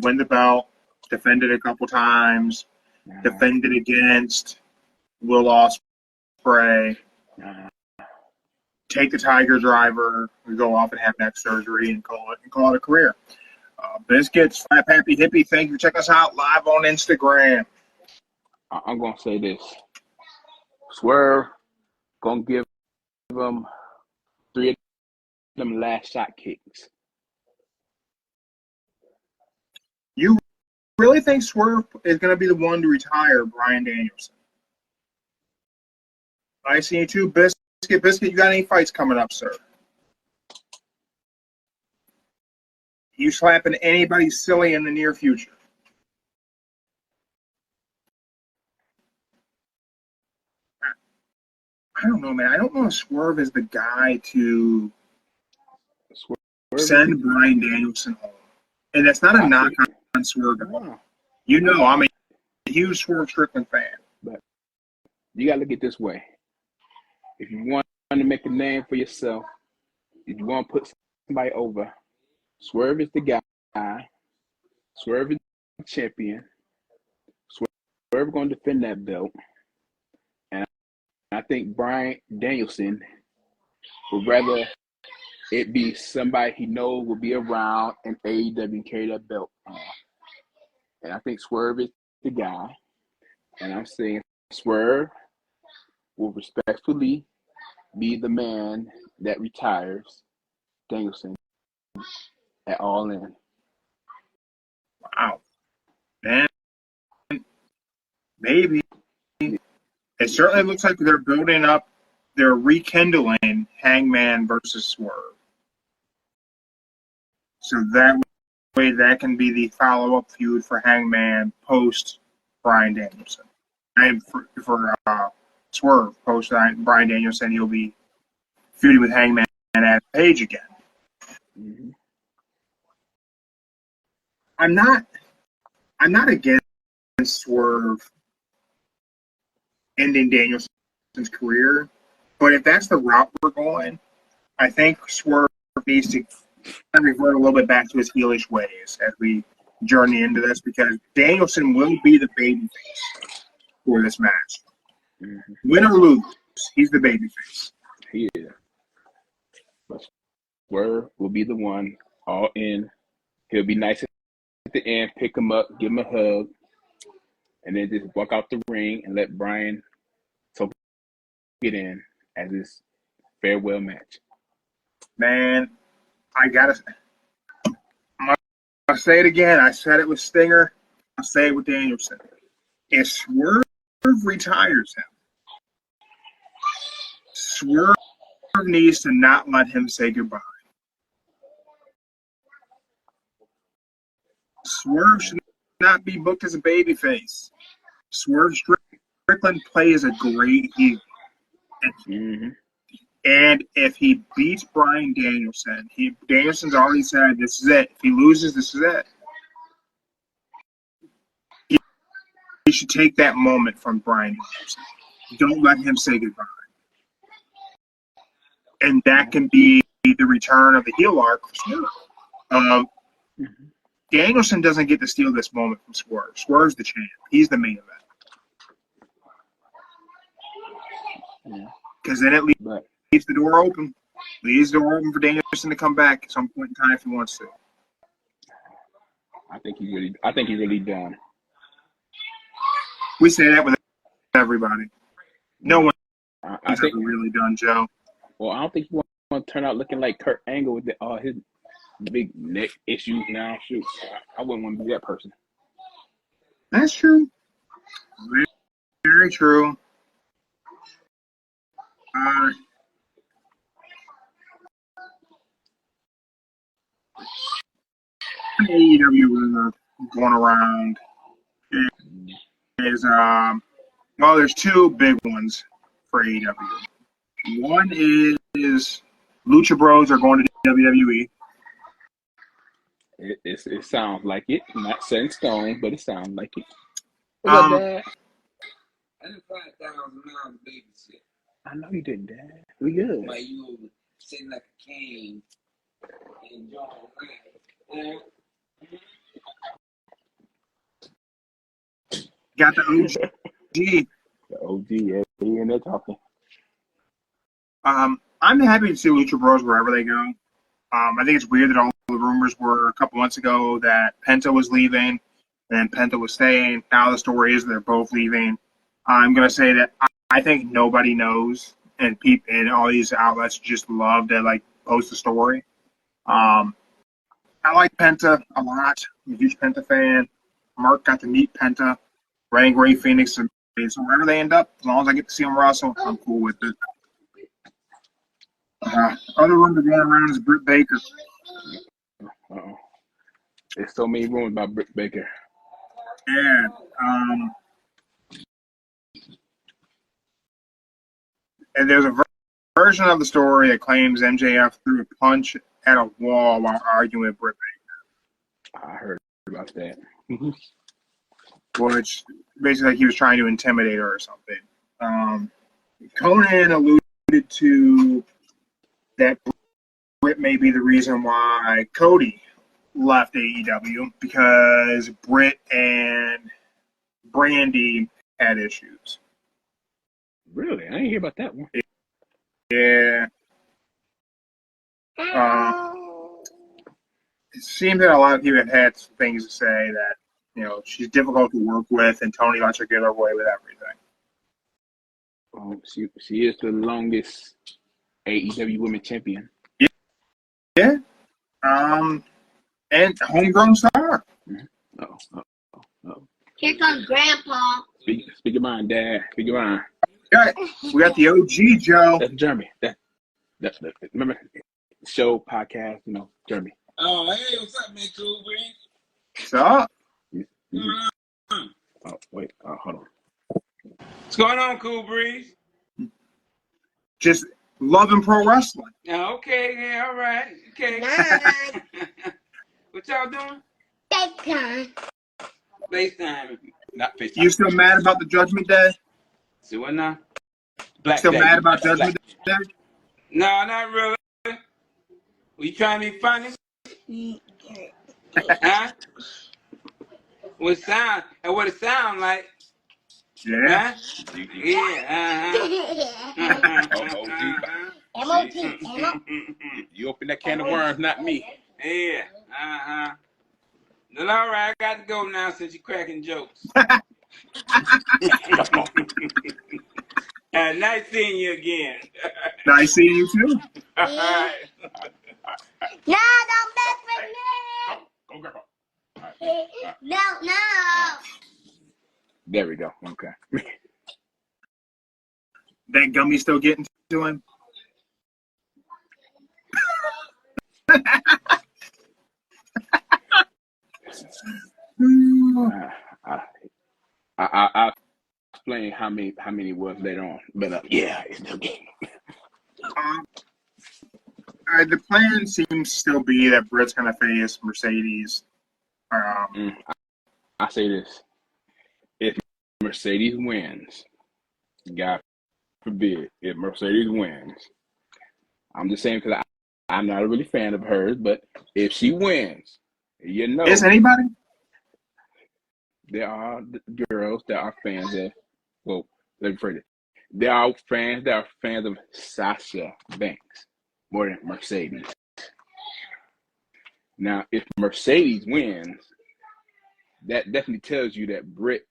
win the belt, defend it a couple times, defend it against Will Ospreay, take the Tiger Driver, go off and have neck surgery and call it a career. Biscuits, Slap Happy Hippie, thank you for checking us out live on Instagram. I'm gonna say this. Swerve gonna give him 3 of them last shot kicks. You really think Swerve is going to be the one to retire Bryan Danielson? I see you too, Biscuit. Biscuit, you got any fights coming up, sir? You slapping anybody silly in the near future? I don't know, man. I don't know if Swerve is the guy to send Bryan Danielson home. And that's not a knock on Swerve at all. I'm a huge Swerve Strickland fan. But you got to look at it this way. If you want to make a name for yourself, if you want to put somebody over, Swerve is the guy. Swerve is the champion. Swerve going to defend that belt. And I think Bryan Danielson would rather It be somebody he knows will be around in AEW and carry that belt on. And I think Swerve is the guy. And I'm saying Swerve will respectfully be the man that retires Danielson at All In. Wow, man, maybe. It certainly looks like they're building up, they're rekindling Hangman versus Swerve. So that way, that can be the follow-up feud for Hangman post Bryan Danielson, and for Swerve post Bryan Danielson, he'll be feuding with Hangman at Page again. Mm-hmm. I'm not against Swerve ending Danielson's career, but if that's the route we're going, I think Swerve needs to revert a little bit back to his heelish ways as we journey into this, because Danielson will be the babyface for this match. Mm-hmm. Win or lose, he's the babyface. He is. But Swerve will be the one All In. He'll be nice at the end, pick him up, give him a hug, and then just walk out the ring and let Bryan get in as his farewell match. Man, I'm gonna say it again. I said it with Stinger. I'll say it with Danielson. If Swerve retires him, Swerve needs to not let him say goodbye. Swerve should not be booked as a babyface. Swerve Strickland plays a great heel. Mm-hmm. And if he beats Bryan Danielson, Danielson's already said this is it. If he loses, this is it. He should take that moment from Bryan Danielson. Don't let him say goodbye. And that can be the return of the heel arc for Swerve. Danielson doesn't get to steal this moment from Swerve. Swerve's the champ. He's the main event. Because then it leaves the door open. Leaves the door open for Danielson to come back at some point in time if he wants to. I think he's really done. We say that with everybody. No one is ever really done, Joe. Well, I don't think he want to turn out looking like Kurt Angle with all his big neck issues now. Shoot, I wouldn't want to be that person. That's true. Very, very true. AEW rumor going around is there's two big ones for AEW. One is Lucha Bros are going to WWE. It sounds like it. Not set in stone, but it sounds like it. What's up, Dad? I didn't $5,000 babysit. I know you didn't, Dad. We good. While you over sitting like a king and enjoying life. Got the OG. The OG, yeah, he in there talking. I'm happy to see Lucha Bros wherever they go. I think it's weird that all the rumors were a couple months ago that Penta was leaving and Penta was staying. Now the story is they're both leaving. I'm going to say that I think nobody knows, and people and all these outlets just love to like post the story. I like Penta a lot. I'm a huge Penta fan. Mark got to meet Penta. Ray and Ray Phoenix. So wherever they end up, as long as I get to see them wrestle, I'm cool with it. Other rumor going around is Britt Baker. Uh-oh. There's so many rumors about Britt Baker. Yeah. And there's a version of the story that claims MJF threw a punch at a wall while arguing with Britt Baker. I heard about that. Which basically he was trying to intimidate her or something. Conan alluded to that Britt may be the reason why Cody left AEW because Britt and Brandy had issues. Really? I didn't hear about that one. Yeah. It seems that a lot of people have had some things to say that, she's difficult to work with, and Tony lets her get away with everything. She is the longest AEW Women Champion. Yeah. And homegrown star. Here comes Grandpa. Speak your mind, Dad. Speak your mind. We got the OG Joe. That's Jeremy. That's remember show podcast. Jeremy. Oh, hey, what's up, man? Cool Breeze? What's up? Oh wait. Hold on. What's going on, Cool Breeze? Just loving pro wrestling. Okay, yeah, all right. Okay. What y'all doing? FaceTime. FaceTime. Not FaceTime. You still mad about the Judgment Day? See what now? Black Still Day. mad about Judgment Day? No, not really. Were you trying to be funny? Huh? What it sound like? Yeah. Huh? Yeah. You open that can of worms, not me. Yeah. Well, all right, I got to go now since you're cracking jokes. Nice seeing you again. Nice seeing you too. All right. No, don't mess with me. Go, Grandpa. No. There we go. Okay. That gummy still getting to him? I'll explain how many was later on, but yeah, it's still game. The plan seems to still be that Britt's going to face Mercedes. I say this: if Mercedes wins, God forbid, if Mercedes wins, I'm just saying because I'm not a really fan of hers, but if she wins, Is anybody? There are girls that are fans of, well, let me phrase it. There are fans that are fans of Sasha Banks more than Mercedes. Now, if Mercedes wins, that definitely tells you that Britt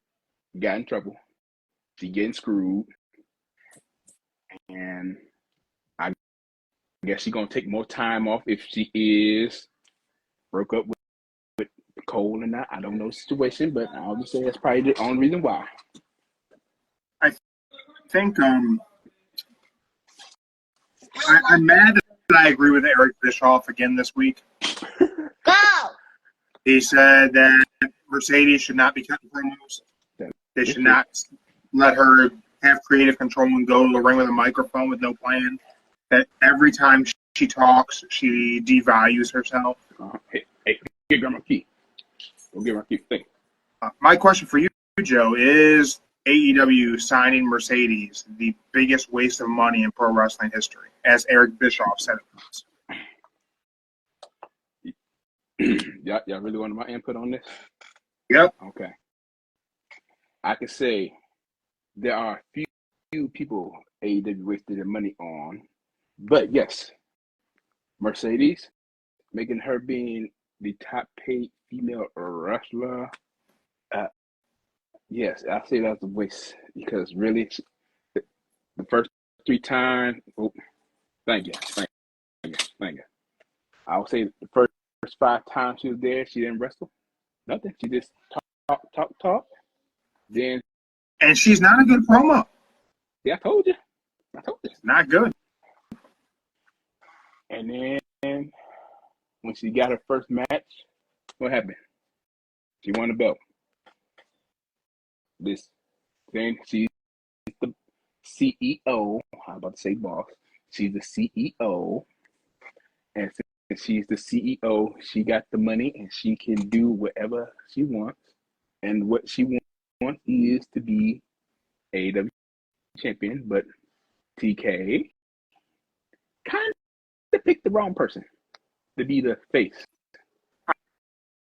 got in trouble. She getting screwed. And I guess she's going to take more time off if she is broke up with Cole or not. I don't know the situation, but I'll just say that's probably the only reason why. I think I'm mad that I agree with Eric Bischoff again this week. Go. He said that Mercedes should not be cutting promos. They should not let her have creative control and go to the ring with a microphone with no plan. That every time she talks, she devalues herself. Hey, get Grandma Key. Go get my key. Thank you. My question for you, Joe, is AEW signing Mercedes the biggest waste of money in pro wrestling history, as Eric Bischoff said it was? Y'all really wanted my input on this? Yep. Okay. I can say there are few people AEW wasted their money on, but yes, Mercedes, making her being the top paid female wrestler. Yes, I say that's a waste because really, the first 3 times. Oh, thank you. I would say the first 5 times she was there, she didn't wrestle. Nothing. She just talk. Then, And she's not a good promo. yeah, I told you. Not good. And then when she got her first match, what happened? She won the belt. Then she's the CEO. I'm about to say boss. She's the CEO, and since she's the CEO, she got the money and she can do whatever she wants. And what she wants is to be AEW champion, but TK kind of picked the wrong person to be the face.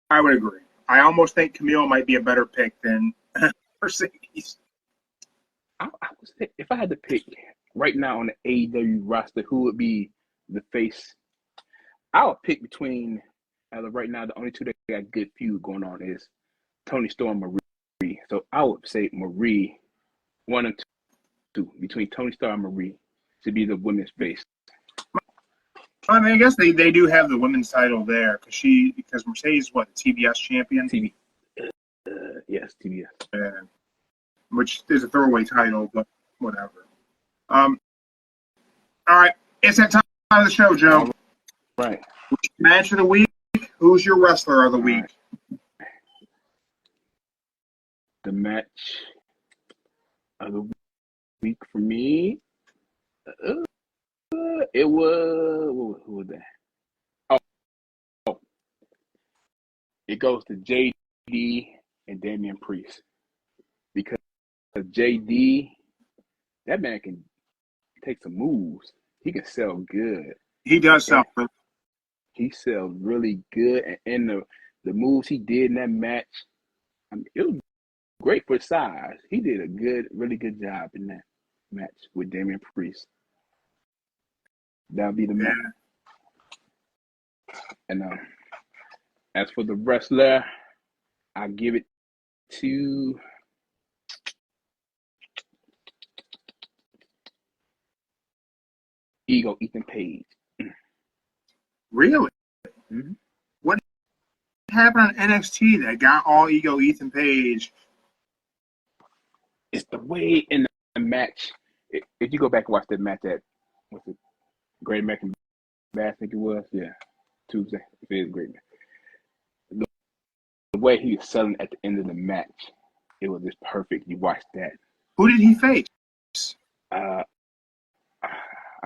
I would agree. I almost think Camille might be a better pick than Mercedes. I would say if I had to pick right now on the AEW roster, who would be the face? I would pick between, as of right now, the only two that got good feud going on is Tony Storm and Marie. So I would say Marie, 1 and 2, between Tony Storm and Marie, to be the women's face. I mean, I guess they do have the women's title there because Mercedes is what, the TBS champion, Yes, TBS. which is a throwaway title, but whatever. All right, it's that time of the show, Joe. Right. Match of the week. Who's your wrestler of the week? Right. The match of the week for me, it was, who was that? Oh, it goes to JD and Damian Priest, because JD, that man can take some moves. He can sell good. He does sell. He sells really good, and the moves he did in that match, I mean, it was great for size. He did a really good job in that match with Damian Priest. That'll be the match. And as for the wrestler, I give it to Ego Ethan Page. Really? Mm-hmm. What happened on NXT that got all Ego Ethan Page? It's the way in the match. If you go back and watch that match at what's it, Great American Bash, I think it was, yeah, Tuesday. If it is Great Man. The way he was selling at the end of the match, it was just perfect. You watched that. Who did he face? I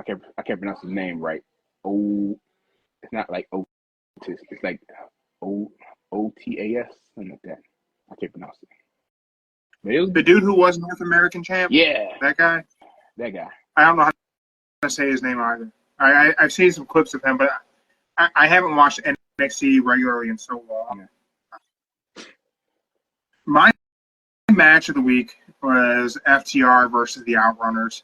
can't pronounce his name right. It's not like Otis. It's like OTAS, something like that. I can't pronounce it. But it was The dude who was North American champ? Yeah. That guy? That guy. I don't know how to say his name either. I've seen some clips of him, but I haven't watched NXT regularly in so long. Yeah. My match of the week was FTR versus the Outrunners.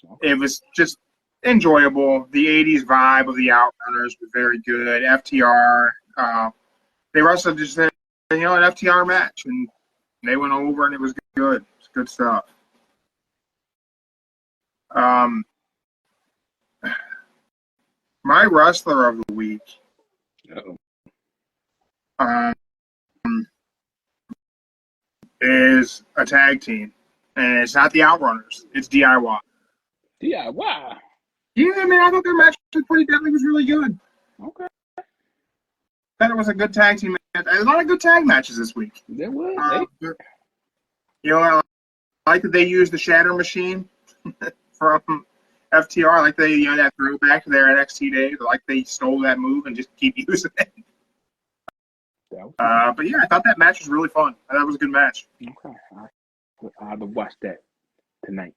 Okay. It was just enjoyable. The 80s vibe of the Outrunners was very good. FTR, they wrestled just an FTR match, and they went over, and it was good. It's good stuff. My wrestler of the week is a tag team, and it's not the Outrunners. It's DIY. DIY. Yeah, man, I thought their match was pretty deadly. It was really good. Okay. Thought it was a good tag team match. A lot of good tag matches this week. There was. I like that they used the Shatter Machine from FTR. I like they, that throwback to their NXT days. I like they stole that move and just keep using it. But yeah, I thought that match was really fun. I thought it was a good match. Okay. I'll have to watch that tonight.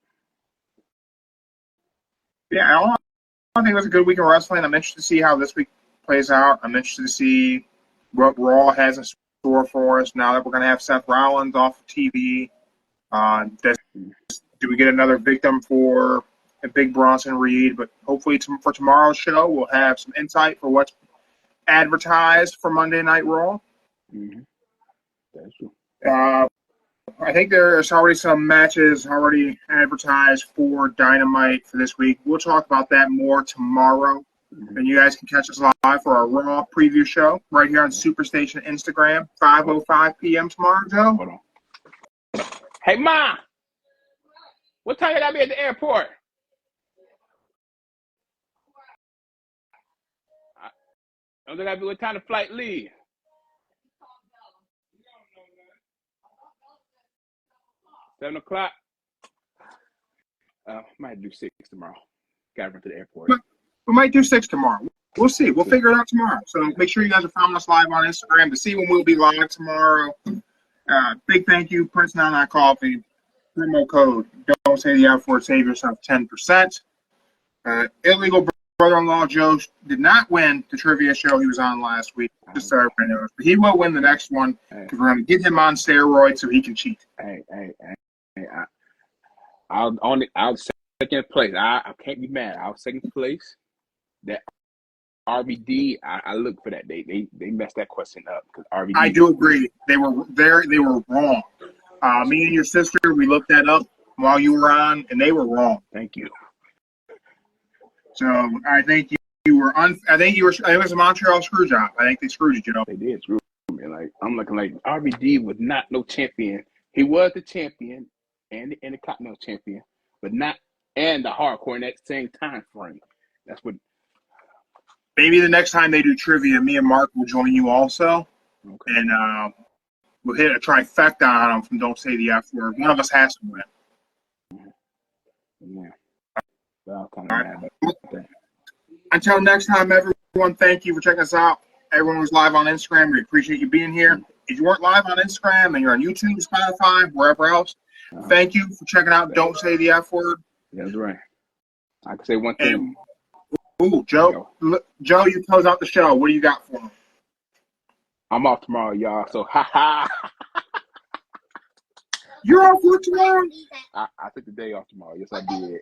Yeah, I think it was a good week of wrestling. I'm interested to see how this week plays out. I'm interested to see what Raw has in store for us now that we're going to have Seth Rollins off of TV. Do we get another victim for a Big Bronson Reed? But hopefully for tomorrow's show, we'll have some insight for what's advertised for Monday Night Raw. Mm-hmm. That's true. I think there's already some matches already advertised for Dynamite for this week. We'll talk about that more tomorrow. Mm-hmm. And you guys can catch us live for our Raw preview show right here on Superstation Instagram, 5:05 p.m. tomorrow, Joe. Hold on. Hey, Ma! What time did I be at the airport? I don't think what time the flight leave. 7 o'clock. Might do 6 tomorrow. Gotta run to the airport. We might do 6 tomorrow. We'll see. We'll figure it out tomorrow. So make sure you guys are following us live on Instagram to see when we'll be live tomorrow. Big thank you, Prince 99 Coffee. Promo code Don't Say the F word. Save yourself 10%. Illegal brother-in-law Joe did not win the trivia show he was on last week. Just so everybody knows. But he will win the next one because we're going to get him on steroids so he can cheat. Hey, I'll second place. I can't be mad. I'll second place. That RVD, I look for that. They messed that question up because RVD. I do agree. They were wrong. Me and your sister, we looked that up while you were on, and they were wrong. Thank you. So I think you were I think it was a Montreal screw job. I think they screwed you, Joe. They did screw me. Like I'm looking like RVD was not no champion. He was the champion and the Continental champion, but not and the hardcore in that same time frame. That's what. Maybe the next time they do trivia, me and Mark will join you also, Okay. and we'll hit a trifecta on them from Don't Say the F Word. One of us has to win. Yeah. Well, kind of mad about that. Until next time, everyone, thank you for checking us out. Everyone who's live on Instagram, we appreciate you being here. If you weren't live on Instagram and you're on YouTube, Spotify, wherever else, thank you for checking out Don't Say the F Word. That's right. I can say one thing. Ooh, Joe, you close out the show. What do you got for me? I'm off tomorrow, y'all. So, ha. You're off work tomorrow? I took the day off tomorrow. Yes, I did.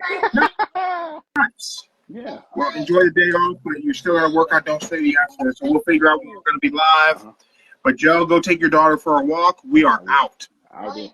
Nice. Yeah. Well, enjoy the day off, but you're still going to work on Don't Say the F Word. So we'll figure out when we're going to be live. But, Joe, go take your daughter for a walk. We are out. I will.